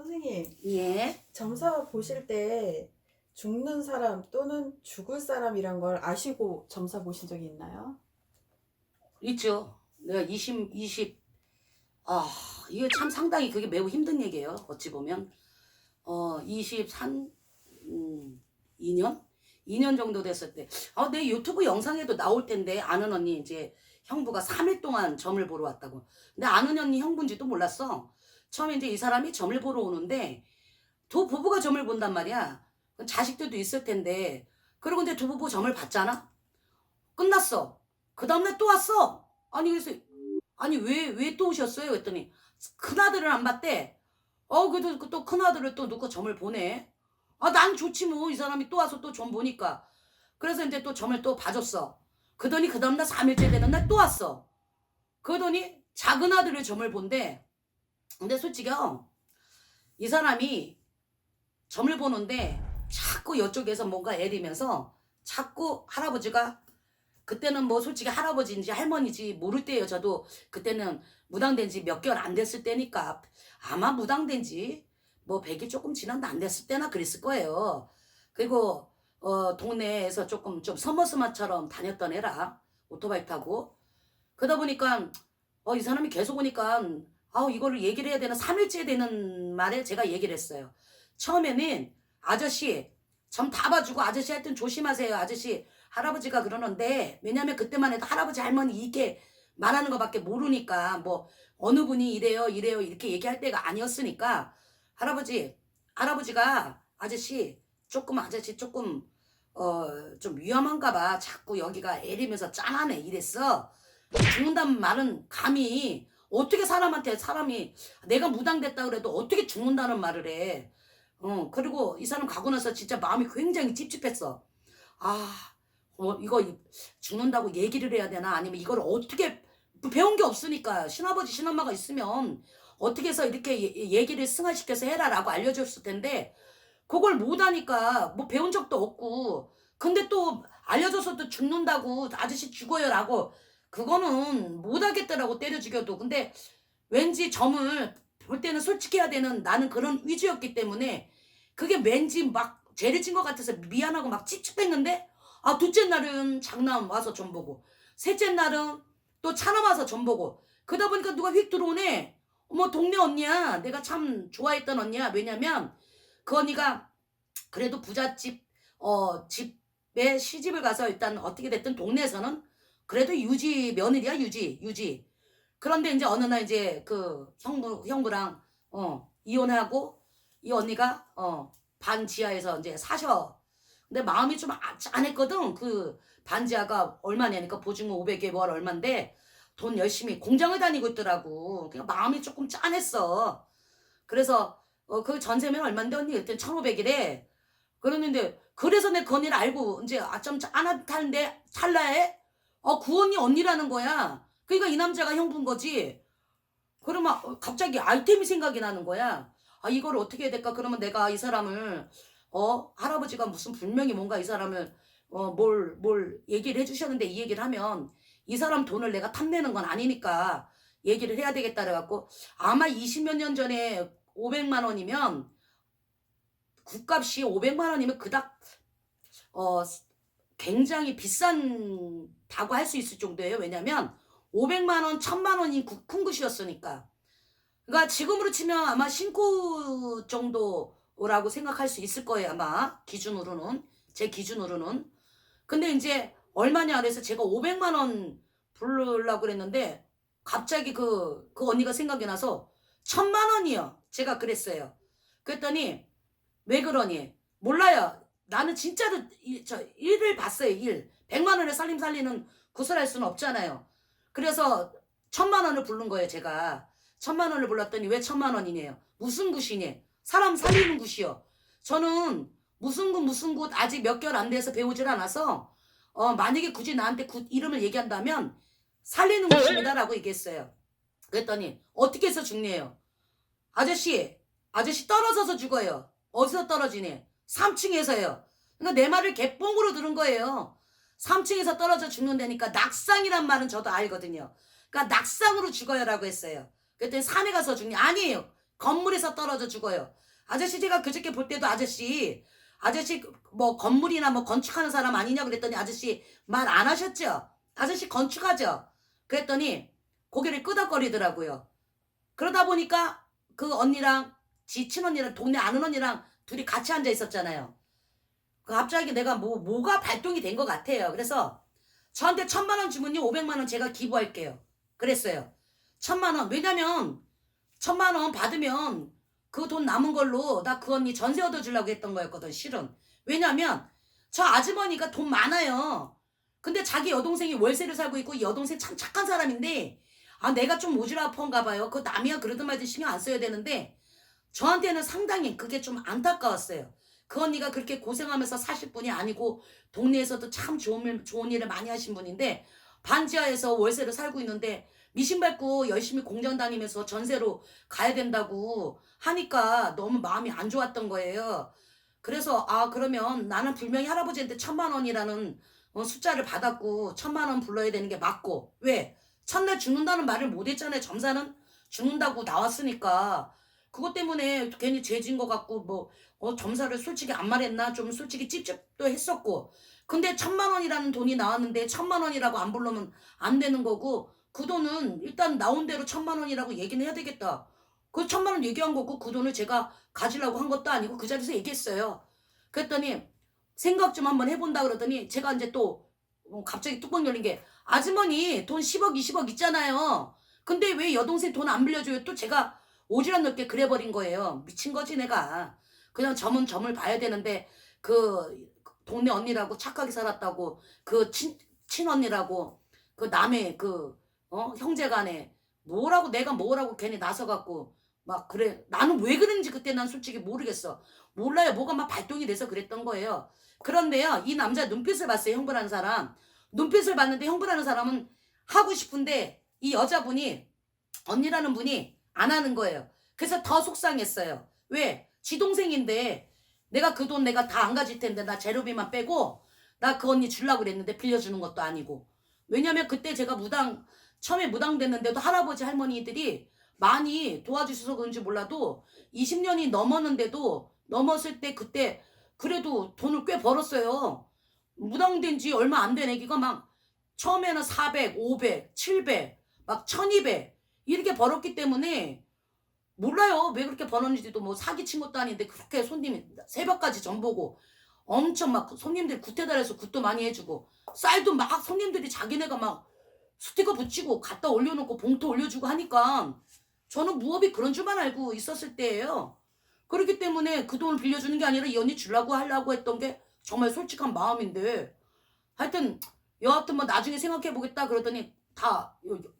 선생님, 예, 점사 보실 때 죽는 사람 또는 죽을 사람이란 걸 아시고 점사 보신 적이 있나요? 있죠. 내가 20, 이게 참 상당히 그게 매우 힘든 얘기예요. 어찌 보면. 23, 2년? 2년 정도 됐을 때. 내 유튜브 영상에도 나올 텐데, 아는 언니 이제 형부가 3일 동안 점을 보러 왔다고. 근데 아는 언니 형부인지도 몰랐어. 처음에 이제 이 사람이 점을 보러 오는데, 두 부부가 점을 본단 말이야. 자식들도 있을 텐데. 그리고 이제 두 부부 점을 봤잖아? 끝났어. 그 다음날 또 왔어. 아니, 그래서, 아니, 왜 또 오셨어요? 했더니, 큰아들을 안 봤대. 그래도 또 큰아들을 또 놓고 점을 보내. 난 좋지 뭐. 이 사람이 또 와서 또 점 보니까. 그래서 이제 또 점을 또 봐줬어. 그러더니 그 다음날 3일째 되는 날 또 왔어. 그러더니 작은 아들을 점을 본대. 근데 솔직히 이 사람이 점을 보는데 자꾸 이쪽에서 뭔가 애리면서 자꾸 할아버지가 그때는 뭐 솔직히 할아버지인지 할머니인지 모를 때예요. 저도 그때는 무당된 지 몇 개월 안 됐을 때니까 아마 무당된 지 뭐 100일 조금 지났나 안 됐을 때나 그랬을 거예요. 그리고 동네에서 조금 좀 서머스마처럼 다녔던 애라 오토바이 타고 그러다 보니까 이 사람이 계속 오니까 이거를 얘기를 해야 되나 3일째 되는 말에 제가 얘기를 했어요. 처음에는 아저씨 점 다 봐주고 아저씨 하여튼 조심하세요. 아저씨 할아버지가 그러는데 왜냐면 그때만 해도 할아버지 할머니 이렇게 말하는 것밖에 모르니까 뭐 어느 분이 이래요 이렇게 얘기할 때가 아니었으니까 할아버지가 아저씨 조금 좀 위험한가 봐. 자꾸 여기가 애리면서 짠하네 이랬어. 죽는다는 말은 감히 어떻게 사람이 내가 무당됐다 그래도 어떻게 죽는다는 말을 해. 그리고 이 사람 가고 나서 진짜 마음이 굉장히 찝찝했어. 이거 죽는다고 얘기를 해야 되나? 아니면 이걸 어떻게 배운 게 없으니까 신아버지 신엄마가 있으면 어떻게 해서 이렇게 얘기를 승화시켜서 해라라고 알려줬을 텐데 그걸 못하니까 뭐 배운 적도 없고 근데 또 알려줘서 또 죽는다고 아저씨 죽어요라고 그거는 못하겠더라고 때려 죽여도. 근데 왠지 점을 볼 때는 솔직해야 되는 나는 그런 위주였기 때문에 그게 왠지 막 죄를 진 것 같아서 미안하고 막 찝찝했는데 둘째 날은 장남 와서 점 보고 셋째 날은 또 차남 와서 점 보고 그러다 보니까 누가 휙 들어오네. 어머 동네 언니야. 내가 참 좋아했던 언니야. 왜냐면 그 언니가 그래도 부잣집 집에 시집을 가서 일단 어떻게 됐든 동네에서는 그래도 유지 며느리야 유지. 그런데 이제 어느 날 이제 그 형부랑 이혼하고 이 언니가 반지하에서 이제 사셔. 근데 마음이 좀 짠했거든. 그 반지하가 얼마냐니까 보증금 500에 월 얼만데 돈 열심히 공장을 다니고 있더라고. 그러니까 마음이 조금 짠했어. 그래서 그 전세면 얼만데 언니 그때 1,500이래. 그러는데 그래서 내 그 언니를 알고 이제 좀 짠하다는데 찰나에 그 언니라는 거야. 그러니까 이 남자가 형부인 거지. 그러면 갑자기 아이템이 생각이 나는 거야. 이걸 어떻게 해야 될까? 그러면 내가 이 사람을 할아버지가 무슨 분명히 뭔가 이 사람을 뭘 얘기를 해주셨는데 이 얘기를 하면 이 사람 돈을 내가 탐내는 건 아니니까 얘기를 해야 되겠다 그래갖고 아마 20몇 년 전에 500만 원이면 국값이 500만 원이면 그닥 굉장히 비싼다고 할 수 있을 정도예요. 왜냐면 500만 원, 1000만 원이 큰 곳이었으니까. 그러니까 지금으로 치면 아마 신고 정도라고 생각할 수 있을 거예요. 아마 기준으로는 제 기준으로는. 근데 이제 얼마냐 그래서 제가 500만 원 부르려고 그랬는데 갑자기 그 언니가 생각이 나서 1000만 원이요. 제가 그랬어요. 그랬더니 왜 그러니? 몰라요. 나는 진짜로 일을 봤어요. 일. 100만 원에 살리는 구슬할 수는 없잖아요. 그래서 1000만 원을 부른 거예요. 제가 1000만 원을 불렀더니 왜 1000만 원이네요. 무슨 굿이니? 사람 살리는 굿이요. 저는 무슨 굿 아직 몇 개월 안 돼서 배우질 않아서 만약에 굳이 나한테 굿 이름을 얘기한다면 살리는 굿입니다라고 얘기했어요. 그랬더니 어떻게 해서 죽네요. 아저씨 떨어져서 죽어요. 어디서 떨어지니? 3층에서요. 그러니까 내 말을 개뽕으로 들은 거예요. 3층에서 떨어져 죽는다니까 낙상이란 말은 저도 알거든요. 그러니까 낙상으로 죽어요라고 했어요. 그랬더니 산에 가서 죽니? 아니에요. 건물에서 떨어져 죽어요. 아저씨 제가 그저께 볼 때도 아저씨 뭐 건물이나 뭐 건축하는 사람 아니냐 그랬더니 아저씨 말 안 하셨죠? 아저씨 건축하죠? 그랬더니 고개를 끄덕거리더라고요. 그러다 보니까 그 언니랑 지 친언니랑 동네 아는 언니랑 둘이 같이 앉아 있었잖아요. 갑자기 내가 뭐가 발동이 된 것 같아요. 그래서 저한테 1,000만 원 주면요 500만 원 제가 기부할게요. 그랬어요. 1,000만 원. 왜냐면 1,000만 원 받으면 그 돈 남은 걸로 나 그 언니 전세 얻어주려고 했던 거였거든 실은. 왜냐면 저 아주머니가 돈 많아요. 근데 자기 여동생이 월세를 살고 있고 이 여동생 참 착한 사람인데 아 내가 좀 오지랖한가 봐요. 그 남이야 그러든 말든 신경 안 써야 되는데 저한테는 상당히 그게 좀 안타까웠어요. 그 언니가 그렇게 고생하면서 사실 분이 아니고 동네에서도 참 좋은 일을 많이 하신 분인데 반지하에서 월세를 살고 있는데 미신 밟고 열심히 공장 다니면서 전세로 가야 된다고 하니까 너무 마음이 안 좋았던 거예요. 그래서 아 그러면 나는 분명히 할아버지한테 1,000만 원이라는 숫자를 받았고 1,000만 원 불러야 되는 게 맞고 왜? 첫날 죽는다는 말을 못 했잖아요. 점사는 죽는다고 나왔으니까 그것 때문에 괜히 죄진 것 같고 점사를 솔직히 안 말했나 좀 솔직히 찝찝도 했었고 근데 1,000만 원이라는 돈이 나왔는데 1,000만 원이라고 안 부르면 안 되는 거고 그 돈은 일단 나온 대로 1,000만 원이라고 얘기는 해야 되겠다. 그 1,000만 원 얘기한 거고 그 돈을 제가 가지려고 한 것도 아니고 그 자리에서 얘기했어요. 그랬더니 생각 좀 한번 해본다 그러더니 제가 이제 또 갑자기 뚜껑 열린 게 아주머니 돈 10억 20억 있잖아요. 근데 왜 여동생 돈 안 빌려줘요? 또 제가 오지랖 넓게 그래버린 거예요. 미친 거지 내가. 그냥 점은 점을 봐야 되는데 그 동네 언니라고 착하게 살았다고 그 친언니라고 그 남의 그 형제간에 내가 뭐라고 괜히 나서갖고 막 그래. 나는 왜 그랬는지 그때 난 솔직히 모르겠어. 몰라요. 뭐가 막 발동이 돼서 그랬던 거예요. 그런데요 이 남자 눈빛을 봤어요. 형부라는 사람 눈빛을 봤는데 형부라는 사람은 하고 싶은데 이 여자분이 언니라는 분이 안 하는 거예요. 그래서 더 속상했어요. 왜? 지 동생인데 내가 그 돈 내가 다 안 가질 텐데 나 재료비만 빼고 나 그 언니 주려고 그랬는데 빌려주는 것도 아니고 왜냐면 그때 제가 처음에 무당 됐는데도 할아버지 할머니들이 많이 도와주셔서 그런지 몰라도 20년이 넘었을 때 그때 그래도 돈을 꽤 벌었어요. 무당된 지 얼마 안 된 애기가 막 처음에는 400, 500, 700, 막 1200 이렇게 벌었기 때문에 몰라요. 왜 그렇게 벌었는지도 뭐 사기친 것도 아닌데 그렇게 손님이 새벽까지 전보고 엄청 막 손님들 굿해달래서 굿도 많이 해주고 쌀도 막 손님들이 자기네가 막 스티커 붙이고 갖다 올려놓고 봉투 올려주고 하니까 저는 무업이 그런 줄만 알고 있었을 때예요. 그렇기 때문에 그 돈을 빌려주는 게 아니라 이 언니 주려고 하려고 했던 게 정말 솔직한 마음인데 여하튼 뭐 나중에 생각해보겠다 그러더니 다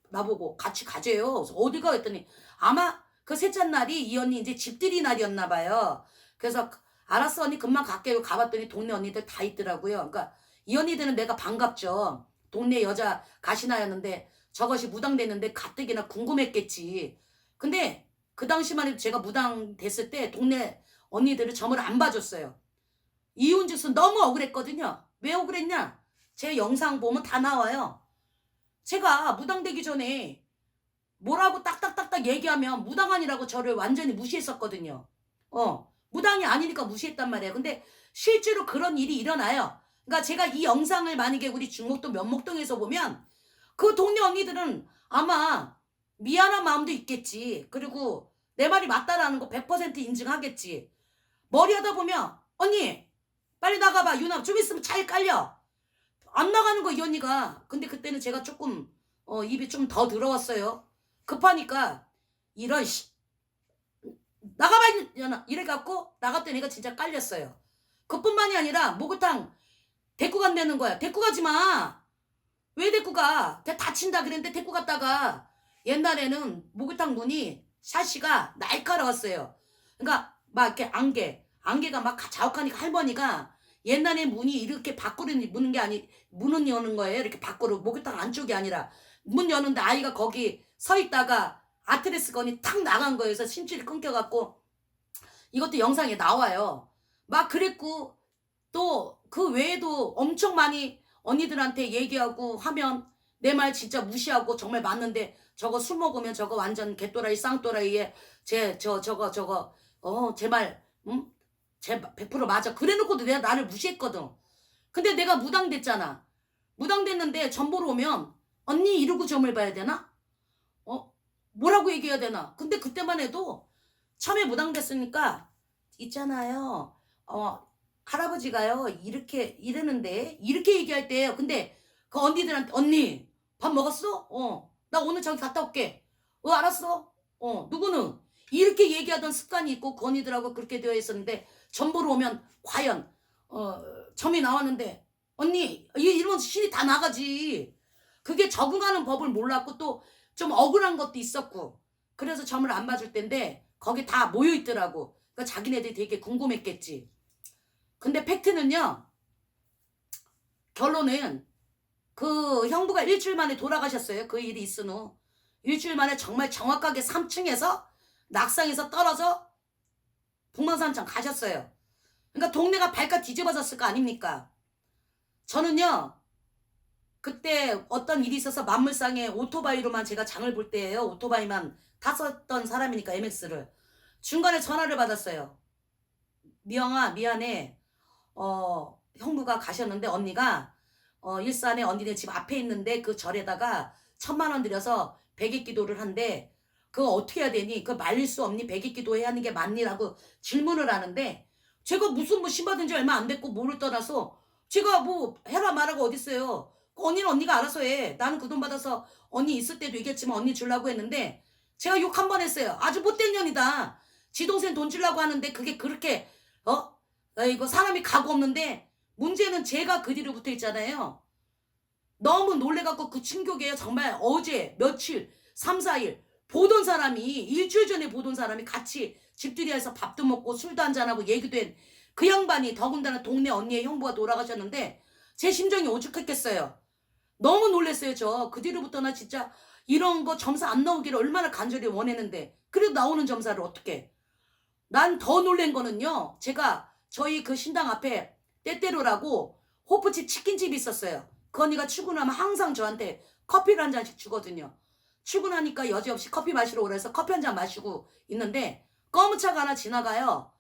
나보고 같이 가재요. 그래서 어디가 했더니 아마 그 셋째 날이 이 언니 이제 집들이 날이었나 봐요. 그래서 알았어 언니 금방 갈게요. 가봤더니 동네 언니들 다 있더라고요. 그러니까 이 언니들은 내가 반갑죠. 동네 여자 가시나였는데 저것이 무당됐는데 가뜩이나 궁금했겠지. 근데 그 당시만 해도 제가 무당 됐을 때 동네 언니들을 점을 안 봐줬어요. 이윤즉슨 너무 억울했거든요. 왜 억울했냐? 제 영상 보면 다 나와요. 제가 무당되기 전에 뭐라고 딱딱딱딱 얘기하면 무당 아니라고 저를 완전히 무시했었거든요. 무당이 아니니까 무시했단 말이에요. 근데 실제로 그런 일이 일어나요. 그러니까 제가 이 영상을 만약에 우리 중목동 면목동에서 보면 그 동네 언니들은 아마 미안한 마음도 있겠지. 그리고 내 말이 맞다라는 거 100% 인증하겠지. 머리 하다 보면 언니 빨리 나가봐. 유나 좀 있으면 차에 깔려. 안 나가는 거 이 언니가. 근데 그때는 제가 조금 입이 좀 더 들어왔어요. 급하니까 이런 나가봐 유나 이래갖고 나갔더니 얘가 진짜 깔렸어요. 그뿐만이 아니라 목욕탕 데리고 간다는 거야. 데리고 가지 마. 왜 데리고 가? 다친다 그랬는데 데리고 갔다가 옛날에는 목욕탕 문이 샤시가 날카로웠어요. 그러니까 막 이렇게 안개가 막 자욱하니까 할머니가 옛날에 문이 이렇게 밖으로 문은 여는 거예요. 이렇게 밖으로 목욕탕 안쪽이 아니라 문 여는데 아이가 거기 서 있다가 아트레스 건이 탁 나간 거예요. 그래서 심줄이 끊겨갖고 이것도 영상에 나와요. 막 그랬고 또 그 외에도 엄청 많이 언니들한테 얘기하고 하면 내 말 진짜 무시하고 정말 맞는데 저거 술 먹으면 저거 완전 개또라이 쌍또라이에 제 말, 응? 제 100% 맞아. 그래놓고도 내가 나를 무시했거든. 근데 내가 무당됐잖아. 무당됐는데 전보러 오면 언니 이러고 점을 봐야 되나? 뭐라고 얘기해야 되나? 근데 그때만 해도 처음에 무당됐으니까 있잖아요. 할아버지가요 이렇게 이러는데 이렇게 얘기할 때예요. 근데 그 언니들한테 언니 밥 먹었어? 나 오늘 저기 갔다 올게. 알았어. 누구는 이렇게 얘기하던 습관이 있고 그 언니들하고 그렇게 되어 있었는데 전보러 오면 과연 점이 나왔는데 언니 이러면 신이 다 나가지. 그게 적응하는 법을 몰랐고 또 좀 억울한 것도 있었고 그래서 점을 안 봐줄 텐데 거기 다 모여 있더라고. 그러니까 자기네들이 되게 궁금했겠지. 근데 팩트는요. 결론은 그 형부가 일주일 만에 돌아가셨어요. 그 일이 있은 후. 일주일 만에 정말 정확하게 3층에서 낙상에서 떨어져 북방산청 가셨어요. 그러니까 동네가 발칵 뒤집어졌을 거 아닙니까? 저는요. 그때 어떤 일이 있어서 만물상에 오토바이로만 제가 장을 볼 때예요. 오토바이만 탔었던 사람이니까 MX를. 중간에 전화를 받았어요. 미영아 미안해. 형부가 가셨는데 언니가 일산에 언니네 집 앞에 있는데 그 절에다가 1,000만 원 들여서 백일기도를 한대. 그거 어떻게 해야 되니? 그거 말릴 수 없니? 백일기도 해야 하는 게 맞니라고 질문을 하는데 제가 무슨 뭐 신받은 지 얼마 안 됐고 뭐를 떠나서 제가 뭐 해라 말하고 어딨어요. 언니는 언니가 알아서 해. 나는 그 돈 받아서 언니 있을 때도 얘기했지만 언니 주려고 했는데 제가 욕 한 번 했어요. 아주 못된 년이다. 지 동생 돈 주려고 하는데 그게 그렇게 이거 사람이 각오 없는데 문제는 제가 그 뒤로 붙어 있잖아요. 너무 놀래갖고 그 충격에 정말 어제 며칠 3, 4일 보던 사람이 일주일 전에 보던 사람이 같이 집들이에서 밥도 먹고 술도 한잔하고 얘기도 한 그 양반이 더군다나 동네 언니의 형부가 돌아가셨는데 제 심정이 오죽했겠어요. 너무 놀랐어요. 저 그 뒤로부터 나 진짜 이런 거 점사 안 나오기를 얼마나 간절히 원했는데 그래도 나오는 점사를 어떻게. 난 더 놀란 거는요. 제가 저희 그 신당 앞에 때때로라고 호프집 치킨집이 있었어요. 그 언니가 출근하면 항상 저한테 커피를 한 잔씩 주거든요. 출근하니까 여지없이 커피 마시러 오라 해서 커피 한 잔 마시고 있는데 검은 차가 하나 지나가요.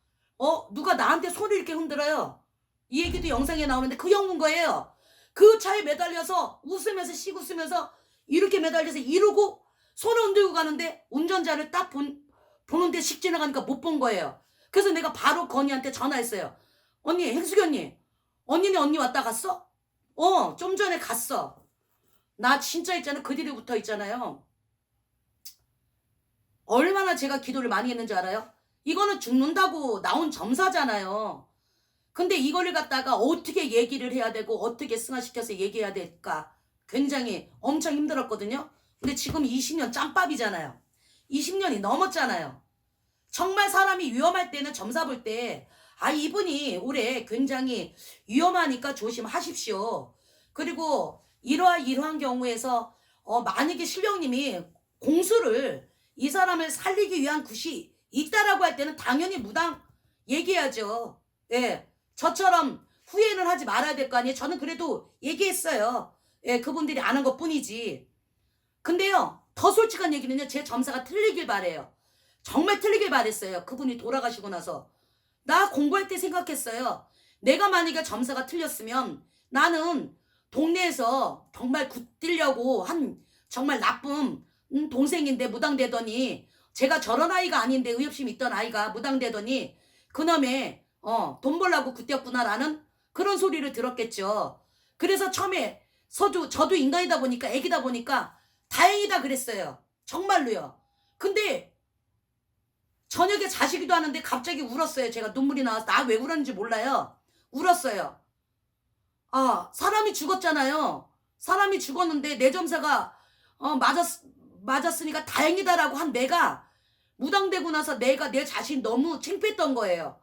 누가 나한테 손을 이렇게 흔들어요. 이 얘기도 영상에 나오는데 그 형인 거예요. 그 차에 매달려서 웃으면서 씩 웃으면서 이렇게 매달려서 이러고 손을 흔들고 가는데 운전자를 딱 보는데 씩 지나가니까 못 본 거예요. 그래서 내가 바로 건이한테 전화했어요. 언니, 행숙이 언니네 언니 왔다 갔어? 좀 전에 갔어. 나 진짜 있잖아. 그 뒤로 붙어 있잖아요. 얼마나 제가 기도를 많이 했는지 알아요? 이거는 죽는다고 나온 점사잖아요. 근데 이거를 갖다가 어떻게 얘기를 해야 되고 어떻게 승화시켜서 얘기해야 될까 굉장히 엄청 힘들었거든요. 근데 지금 20년 짬밥이잖아요. 20년이 넘었잖아요. 정말 사람이 위험할 때는 점사 볼 때 이분이 올해 굉장히 위험하니까 조심하십시오. 그리고 이러한 경우에서 만약에 신령님이 공수를 이 사람을 살리기 위한 굿이 있다라고 할 때는 당연히 무당 얘기해야죠. 예, 저처럼 후회는 하지 말아야 될 거 아니에요. 저는 그래도 얘기했어요. 예, 그분들이 아는 것뿐이지. 근데요, 더 솔직한 얘기는요. 제 점사가 틀리길 바래요. 정말 틀리길 바랬어요. 그분이 돌아가시고 나서. 나 공부할 때 생각했어요. 내가 만약에 점사가 틀렸으면 나는 동네에서 정말 굳들려고 한 정말 나쁜 동생인데 무당되더니 제가 저런 아이가 아닌데 의협심 있던 아이가 무당되더니 그놈의 돈 벌라고 굳혔구나라는 그런 소리를 들었겠죠. 그래서 처음에 저도 인간이다 보니까 애기다 보니까 다행이다 그랬어요. 정말로요. 근데 저녁에 자시기도 하는데 갑자기 울었어요. 제가 눈물이 나와서 나 왜 울었는지 몰라요. 울었어요. 사람이 죽었잖아요. 사람이 죽었는데 내 점사가 맞았으니까 다행이다라고 한 내가 무당되고 나서 내가 내 자신 너무 창피했던 거예요.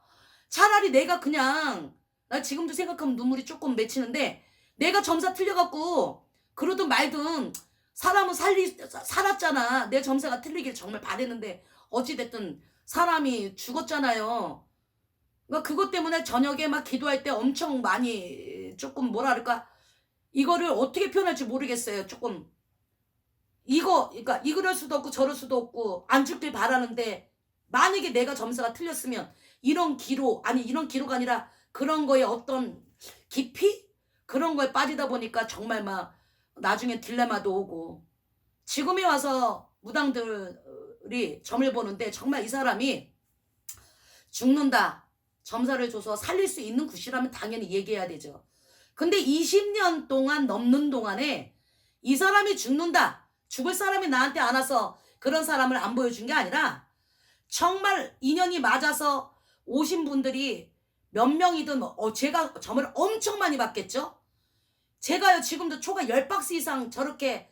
차라리 내가 그냥 나 지금도 생각하면 눈물이 조금 맺히는데 내가 점사 틀려갖고 그러든 말든 사람은 살았잖아. 내 점사가 틀리길 정말 바랬는데 어찌됐든 사람이 죽었잖아요. 그러니까 그것 때문에 저녁에 막 기도할 때 엄청 많이 조금 뭐라 그럴까 이거를 어떻게 표현할지 모르겠어요. 조금 그러니까 이럴 수도 없고 저럴 수도 없고 안 죽길 바라는데 만약에 내가 점수가 틀렸으면 이런 기로가 아니라 그런 거에 어떤 깊이 그런 거에 빠지다 보니까 정말 막 나중에 딜레마도 오고 지금에 와서 무당들이 점을 보는데 정말 이 사람이 죽는다 점사를 줘서 살릴 수 있는 굿이라면 당연히 얘기해야 되죠. 근데 20년 동안 넘는 동안에 이 사람이 죽을 사람이 나한테 안 와서 그런 사람을 안 보여준 게 아니라 정말 인연이 맞아서 오신 분들이 몇 명이든 제가 점을 엄청 많이 받겠죠. 제가요 지금도 초가 10박스 이상 저렇게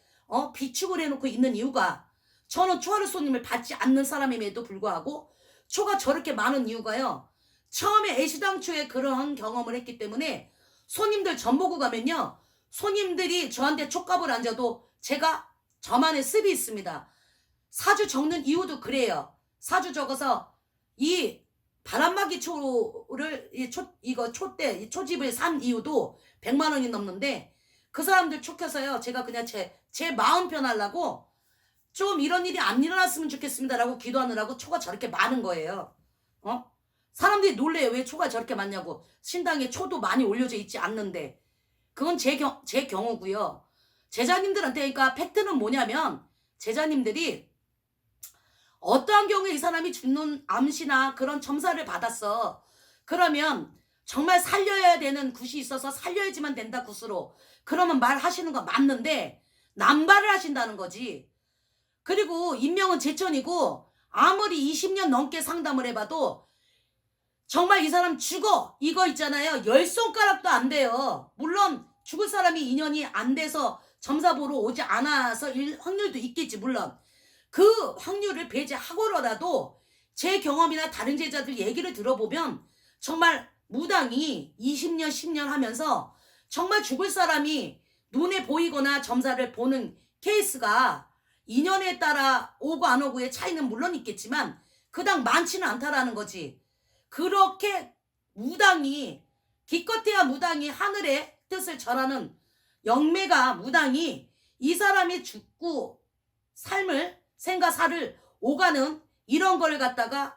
비축을 해놓고 있는 이유가 저는 초하루 손님을 받지 않는 사람임에도 불구하고 초가 저렇게 많은 이유가요. 처음에 애시당초에 그러한 경험을 했기 때문에 손님들 점 보고 가면요. 손님들이 저한테 촉값을 안 줘도 제가 저만의 습이 있습니다. 사주 적는 이유도 그래요. 사주 적어서 이 바람막이 초를 초집을 산 이유도 100만 원이 넘는데 그 사람들 촉해서요. 제가 그냥 제 마음 편하려고 좀 이런 일이 안 일어났으면 좋겠습니다라고 기도하느라고 초가 저렇게 많은 거예요. 사람들이 놀래요. 왜 초가 저렇게 많냐고. 신당에 초도 많이 올려져 있지 않는데. 그건 제 경우고요. 제자님들한테 그러니까 팩트는 뭐냐면 제자님들이 어떠한 경우에 이 사람이 죽는 암시나 그런 점사를 받았어. 그러면 정말 살려야 되는 굿이 있어서 살려야지만 된다 굿으로. 그러면 말하시는 거 맞는데 남발을 하신다는 거지. 그리고 인명은 제천이고 아무리 20년 넘게 상담을 해봐도 정말 이 사람 죽어 이거 있잖아요. 10손가락도 안 돼요. 물론 죽을 사람이 인연이 안 돼서 점사 보러 오지 않아서 확률도 있겠지 물론. 그 확률을 배제하고라도 제 경험이나 다른 제자들 얘기를 들어보면 정말 무당이 20년 10년 하면서 정말 죽을 사람이 눈에 보이거나 점사를 보는 케이스가 인연에 따라 오고 안 오고의 차이는 물론 있겠지만 그닥 많지는 않다라는 거지. 그렇게 무당이 기껏해야 무당이 하늘의 뜻을 전하는 영매가 무당이 이 사람이 죽고 삶을 생과 사를 오가는 이런 걸 갖다가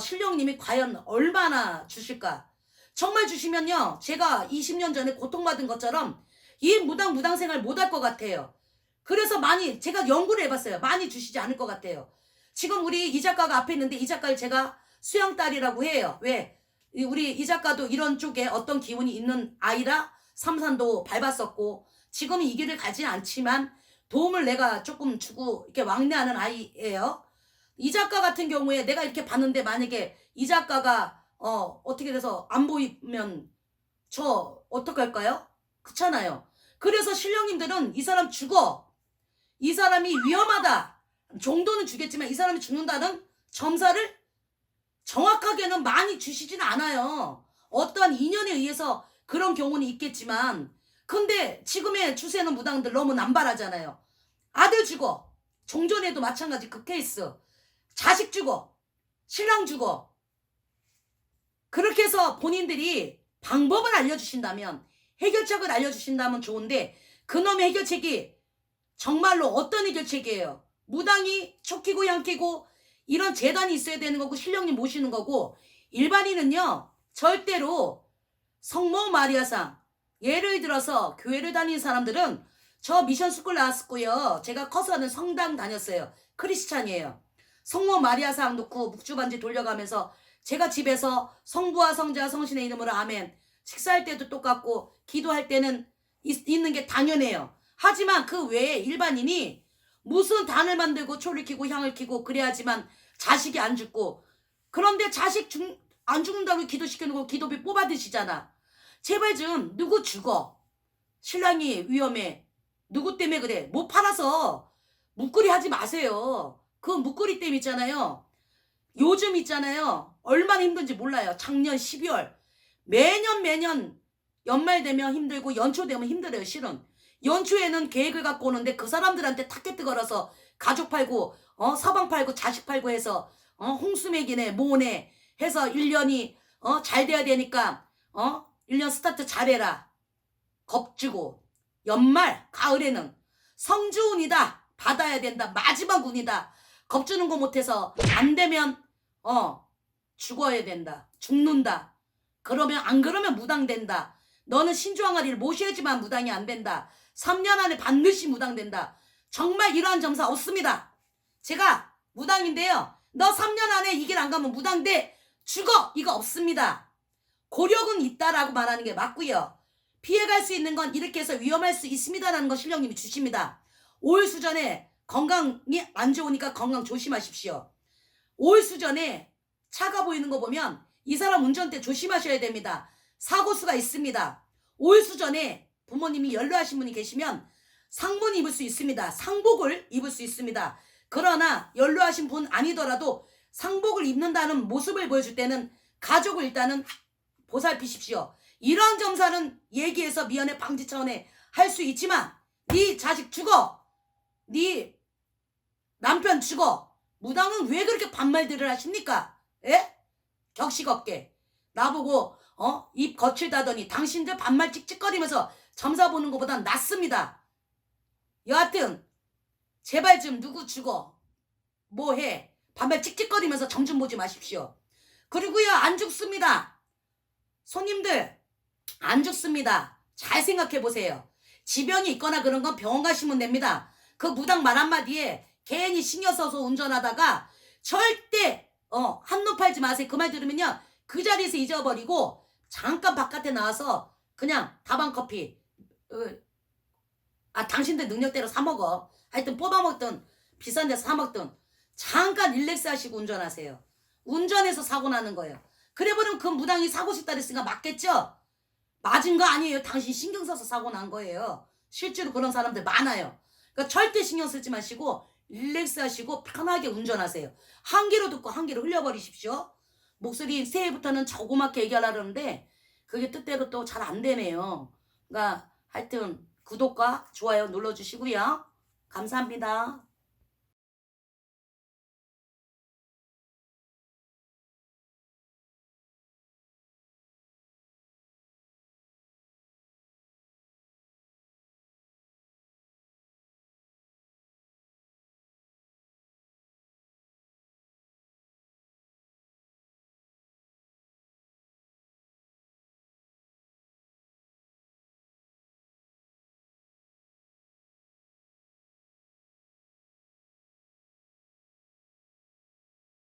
신령님이 과연 얼마나 주실까. 정말 주시면요 제가 20년 전에 고통받은 것처럼 이 무당 생활 못할 것 같아요. 그래서 많이 제가 연구를 해봤어요. 많이 주시지 않을 것 같아요. 지금 우리 이 작가가 앞에 있는데 이 작가를 제가 수양딸이라고 해요. 왜? 우리 이 작가도 이런 쪽에 어떤 기운이 있는 아이라 삼산도 밟았었고 지금은 이 길을 가지 않지만 도움을 내가 조금 주고 이렇게 왕래하는 아이예요. 이 작가 같은 경우에 내가 이렇게 봤는데 만약에 이 작가가 어떻게 돼서 안 보이면 저 어떡할까요? 그렇잖아요. 그래서 신령님들은 이 사람 죽어. 이 사람이 위험하다. 정도는 주겠지만 이 사람이 죽는다는 점사를 정확하게는 많이 주시진 않아요. 어떠한 인연에 의해서 그런 경우는 있겠지만 근데 지금의 추세는 무당들 너무 남발하잖아요. 아들 죽어. 종전에도 마찬가지 그 케이스. 자식 죽어. 신랑 죽어. 그렇게 해서 본인들이 방법을 알려주신다면 해결책을 알려주신다면 좋은데 그놈의 해결책이 정말로 어떤 해결책이에요. 무당이 촉키고 양키고 이런 재단이 있어야 되는 거고 신령님 모시는 거고 일반인은요 절대로 성모 마리아상 예를 들어서 교회를 다니는 사람들은 저 미션 스쿨 나왔고요. 제가 커서는 성당 다녔어요. 크리스찬이에요. 성모 마리아상 놓고 묵주반지 돌려가면서 제가 집에서 성부와 성자 성신의 이름으로 아멘 식사할 때도 똑같고 기도할 때는 있는 게 당연해요. 하지만 그 외에 일반인이 무슨 단을 만들고 초를 켜고 향을 켜고 그래야지만 자식이 안 죽고 그런데 자식 안 죽는다고 기도시켜놓고 기도비 뽑아드시잖아. 제발 좀 누구 죽어. 신랑이 위험해. 누구 때문에 그래. 못 팔아서 묵거리 하지 마세요. 그 묵거리 때문에 있잖아요. 요즘 있잖아요. 얼마나 힘든지 몰라요. 작년 12월 매년 연말 되면 힘들고 연초 되면 힘들어요. 실은 연초에는 계획을 갖고 오는데 그 사람들한테 타켓 걸어서 가족 팔고 서방 팔고 자식 팔고 해서 홍수맥이네 뭐네 해서 1년이 잘 돼야 되니까 1년 스타트 잘해라 겁주고 연말 가을에는 성주운이다 받아야 된다. 마지막 운이다. 겁주는 거 못해서 안 되면 죽어야 된다. 죽는다. 그러면 안 그러면 무당된다. 너는 신주항아리를 모셔야지만 무당이 안 된다. 3년 안에 반드시 무당된다. 정말 이러한 점사 없습니다. 제가 무당인데요. 너 3년 안에 이 길 안 가면 무당돼. 죽어. 이거 없습니다. 고력은 있다라고 말하는 게 맞고요. 피해갈 수 있는 건 이렇게 해서 위험할 수 있습니다라는 거 신령님이 주십니다. 5일 수전에 건강이 안 좋으니까 건강 조심하십시오. 5일 수전에 차가 보이는 거 보면 이 사람 운전대 조심하셔야 됩니다. 사고수가 있습니다. 5일 수전에 부모님이 연로하신 분이 계시면 상문 입을 수 있습니다. 상복을 입을 수 있습니다. 그러나 연로하신 분 아니더라도 상복을 입는다는 모습을 보여줄 때는 가족을 일단은 보살피십시오. 이런 점사는 얘기해서 미연의 방지 차원에 할 수 있지만 네 자식 죽어. 네 남편 죽어. 무당은 왜 그렇게 반말들을 하십니까? 예? 격식 없게. 나보고 입 거칠다더니 당신들 반말 찍찍거리면서 점사 보는 것보단 낫습니다. 여하튼 제발 좀 누구 죽어. 뭐해. 반말 찍찍거리면서 정 좀 보지 마십시오. 그리고요 안 죽습니다. 손님들 안 죽습니다. 잘 생각해 보세요. 지병이 있거나 그런 건 병원 가시면 됩니다. 그 무당 말 한마디에 괜히 신경 써서 운전하다가 절대 한눈 팔지 마세요. 그 말 들으면요 그 자리에서 잊어버리고 잠깐 바깥에 나와서 그냥 다방커피 당신들 능력대로 사 먹어. 하여튼 뽑아먹든 비싼 데서 사 먹든 잠깐 릴렉스 하시고 운전하세요. 운전해서 사고 나는 거예요. 그래버리면 그 무당이 사고 싶다 그랬으니까 맞겠죠? 맞은 거 아니에요. 당신 신경 써서 사고 난 거예요. 실제로 그런 사람들 많아요. 그러니까 절대 신경 쓰지 마시고 릴렉스 하시고 편하게 운전하세요. 한 귀로 듣고 한 귀로 흘려버리십시오. 목소리 새해부터는 조그맣게 얘기하려는데 그게 뜻대로 또 잘 안 되네요. 그러니까 하여튼 구독과 좋아요 눌러주시고요. 감사합니다.